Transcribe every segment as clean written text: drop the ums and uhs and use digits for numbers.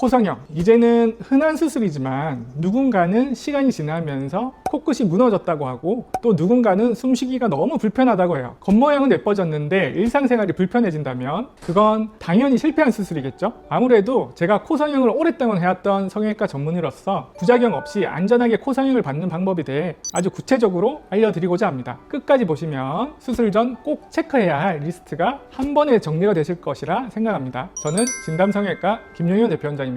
코성형, 이제는 흔한 수술이지만 누군가는 시간이 지나면서 코끝이 무너졌다고 하고 또 누군가는 숨쉬기가 너무 불편하다고 해요. 겉모양은 예뻐졌는데 일상생활이 불편해진다면 그건 당연히 실패한 수술이겠죠. 아무래도 제가 코성형을 오랫동안 해왔던 성형외과 전문의로서 부작용 없이 안전하게 코성형을 받는 방법에 대해 아주 구체적으로 알려드리고자 합니다. 끝까지 보시면 수술 전 꼭 체크해야 할 리스트가 한 번에 정리가 되실 것이라 생각합니다. 저는 진담성형외과 김용현 대표원장입니다.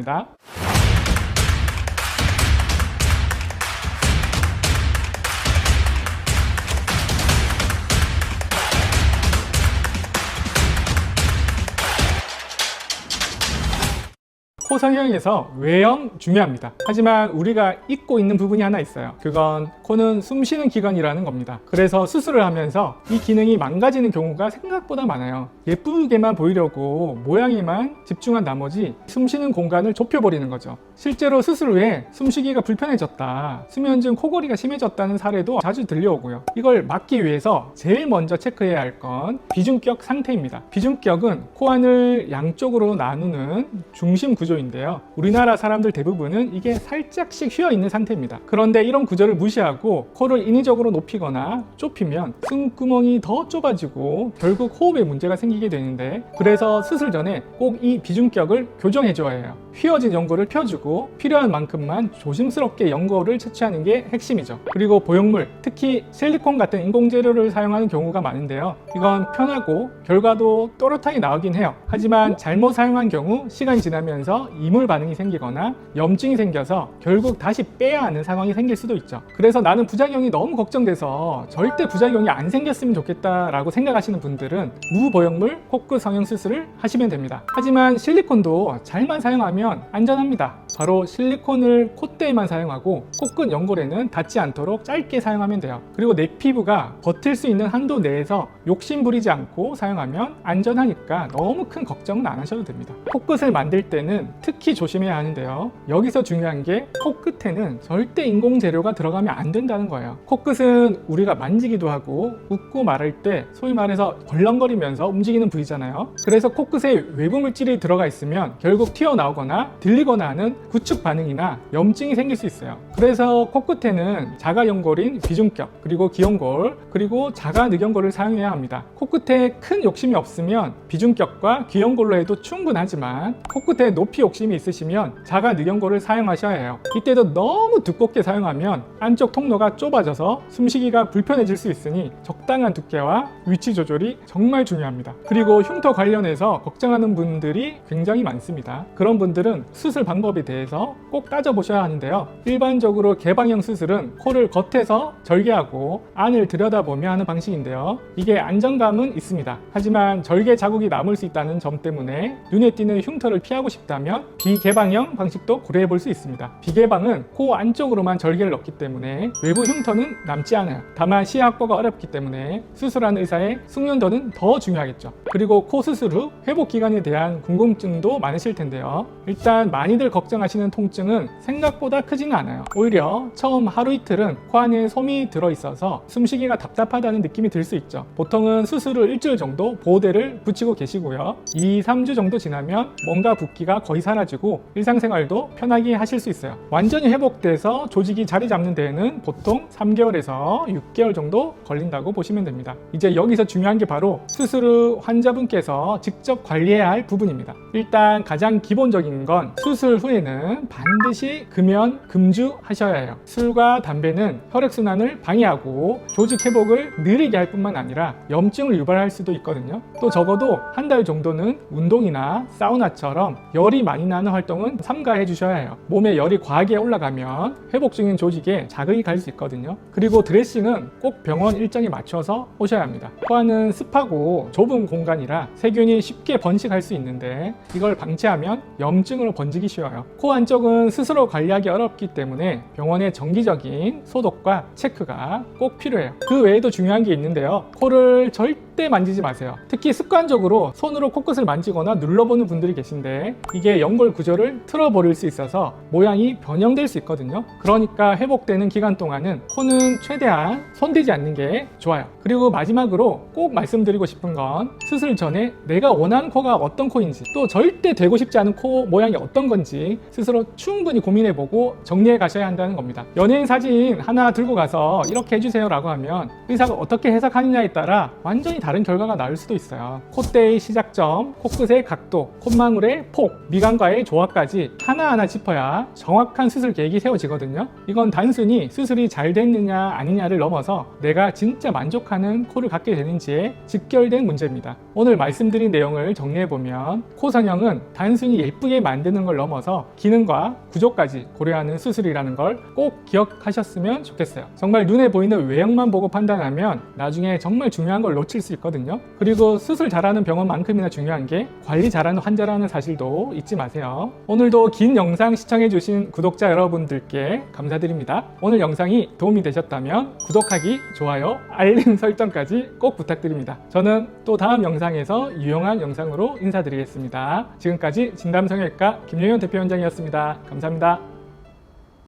코성형에서 외형 중요합니다. 하지만 우리가 잊고 있는 부분이 하나 있어요. 그건 코는 숨쉬는 기관이라는 겁니다. 그래서 수술을 하면서 이 기능이 망가지는 경우가 생각보다 많아요. 예쁘게만 보이려고 모양에만 집중한 나머지 숨쉬는 공간을 좁혀버리는 거죠. 실제로 수술 후에 숨쉬기가 불편해졌다, 수면증 코골이가 심해졌다는 사례도 자주 들려오고요. 이걸 막기 위해서 제일 먼저 체크해야 할 건 비중격 상태입니다. 비중격은 코안을 양쪽으로 나누는 중심 구조인데요. 우리나라 사람들 대부분은 이게 살짝씩 휘어있는 상태입니다. 그런데 이런 구조를 무시하고 코를 인위적으로 높이거나 좁히면 숨구멍이 더 좁아지고 결국 호흡에 문제가 생기게 되는데, 그래서 수술 전에 꼭 이 비중격을 교정해 줘야 해요. 휘어진 연골을 펴주고 필요한 만큼만 조심스럽게 연골을 채취하는 게 핵심이죠. 그리고 보형물, 특히 실리콘 같은 인공재료를 사용하는 경우가 많은데요. 이건 편하고 결과도 또렷하게 나오긴 해요. 하지만 잘못 사용한 경우 시간이 지나면서 이물 반응이 생기거나 염증이 생겨서 결국 다시 빼야 하는 상황이 생길 수도 있죠. 그래서 나는 부작용이 너무 걱정돼서 절대 부작용이 안 생겼으면 좋겠다라고 생각하시는 분들은 무보형물 코끝 성형 수술을 하시면 됩니다. 하지만 실리콘도 잘만 사용하면 안전합니다. 바로 실리콘을 콧대에만 사용하고 코끝 연골에는 닿지 않도록 짧게 사용하면 돼요. 그리고 내 피부가 버틸 수 있는 한도 내에서 욕심 부리지 않고 사용하면 안전하니까 너무 큰 걱정은 안 하셔도 됩니다. 코끝을 만들 때는 특히 조심해야 하는데요. 여기서 중요한 게 코끝에는 절대 인공 재료가 들어가면 안 된다는 거예요. 코끝은 우리가 만지기도 하고 웃고 말할 때 소위 말해서 벌렁거리면서 움직이는 부위잖아요. 그래서 코끝에 외부 물질이 들어가 있으면 결국 튀어나오거나 들리거나 하는 구축 반응이나 염증이 생길 수 있어요. 그래서 코끝에는 자가 연골인 비중격, 그리고 기연골, 그리고 자가 늑연골을 사용해야 합니다. 코끝에 큰 욕심이 없으면 비중격과 기연골로 해도 충분하지만 코끝에 높이 욕심이 있으시면 자가 늑연골을 사용하셔야 해요. 이때도 너무 두껍게 사용하면 안쪽 통로가 좁아져서 숨쉬기가 불편해질 수 있으니 적당한 두께와 위치 조절이 정말 중요합니다. 그리고 흉터 관련해서 걱정하는 분들이 굉장히 많습니다. 그런 분들은 수술 방법에 대해서 꼭 따져보셔야 하는데요. 일반적으로 개방형 수술은 코를 겉에서 절개하고 안을 들여다보며 하는 방식인데요. 이게 안정감은 있습니다. 하지만 절개 자국이 남을 수 있다는 점 때문에 눈에 띄는 흉터를 피하고 싶다면 비개방형 방식도 고려해 볼 수 있습니다. 비개방은 코 안쪽으로만 절개를 넣기 때문에 외부 흉터는 남지 않아요. 다만 시야 확보가 어렵기 때문에 수술하는 의사의 숙련도는 더 중요하겠죠. 그리고 코 수술 후 회복 기간에 대한 궁금증도 많으실 텐데요. 일단 많이들 걱정하시는 통증은 생각보다 크지는 않아요. 오히려 처음 하루 이틀은 코 안에 솜이 들어있어서 숨쉬기가 답답하다는 느낌이 들 수 있죠. 보통은 수술 후 일주일 정도 보호대를 붙이고 계시고요. 2, 3주 정도 지나면 뭔가 붓기가 거의 사라지고 일상생활도 편하게 하실 수 있어요. 완전히 회복돼서 조직이 자리 잡는 데에는 보통 3개월에서 6개월 정도 걸린다고 보시면 됩니다. 이제 여기서 중요한 게 바로 수술 후 환자분께서 직접 관리해야 할 부분입니다. 일단 가장 기본적인 건 수술 후에는 반드시 금연, 금주 하셔야 해요. 술과 담배는 혈액순환을 방해하고 조직 회복을 느리게 할 뿐만 아니라 염증을 유발할 수도 있거든요. 또 적어도 한 달 정도는 운동이나 사우나처럼 열이 많이 나는 활동은 삼가해 주셔야 해요. 몸에 열이 과하게 올라가면 회복 중인 조직에 자극이 갈 수 있거든요. 그리고 드레싱은 꼭 병원 일정에 맞춰서 오셔야 합니다. 코안은 습하고 좁은 공간이라 세균이 쉽게 번식할 수 있는데 이걸 방치하면 염증으로 번지기 쉬워요. 코 안쪽은 스스로 관리하기 어렵기 때문에 병원의 정기적인 소독과 체크가 꼭 필요해요. 그 외에도 중요한 게 있는데요. 코를 절대 절대 만지지 마세요. 특히 습관적으로 손으로 코끝을 만지거나 눌러보는 분들이 계신데 이게 연골 구조를 틀어버릴 수 있어서 모양이 변형될 수 있거든요. 그러니까 회복되는 기간 동안은 코는 최대한 손대지 않는 게 좋아요. 그리고 마지막으로 꼭 말씀드리고 싶은 건 수술 전에 내가 원하는 코가 어떤 코인지, 또 절대 되고 싶지 않은 코 모양이 어떤 건지 스스로 충분히 고민해보고 정리해 가셔야 한다는 겁니다. 연예인 사진 하나 들고 가서 이렇게 해주세요 라고 하면 의사가 어떻게 해석하느냐에 따라 완전히 다른 결과가 나올 수도 있어요. 콧대의 시작점, 코끝의 각도, 콧망울의 폭, 미간과의 조화까지 하나하나 짚어야 정확한 수술 계획이 세워지거든요. 이건 단순히 수술이 잘 됐느냐 아니냐를 넘어서 내가 진짜 만족하는 코를 갖게 되는지에 직결된 문제입니다. 오늘 말씀드린 내용을 정리해보면 코 성형은 단순히 예쁘게 만드는 걸 넘어서 기능과 구조까지 고려하는 수술이라는 걸 꼭 기억하셨으면 좋겠어요. 정말 눈에 보이는 외형만 보고 판단하면 나중에 정말 중요한 걸 놓칠 수 있거든요. 그리고 수술 잘하는 병원만큼이나 중요한 게 관리 잘하는 환자라는 사실도 잊지 마세요. 오늘도 긴 영상 시청해주신 구독자 여러분들께 감사드립니다. 오늘 영상이 도움이 되셨다면 구독하기, 좋아요, 알림 설정까지 꼭 부탁드립니다. 저는 또 다음 영상에서 유용한 영상으로 인사드리겠습니다. 지금까지 진담성형외과 김용현 대표원장이었습니다. 감사합니다.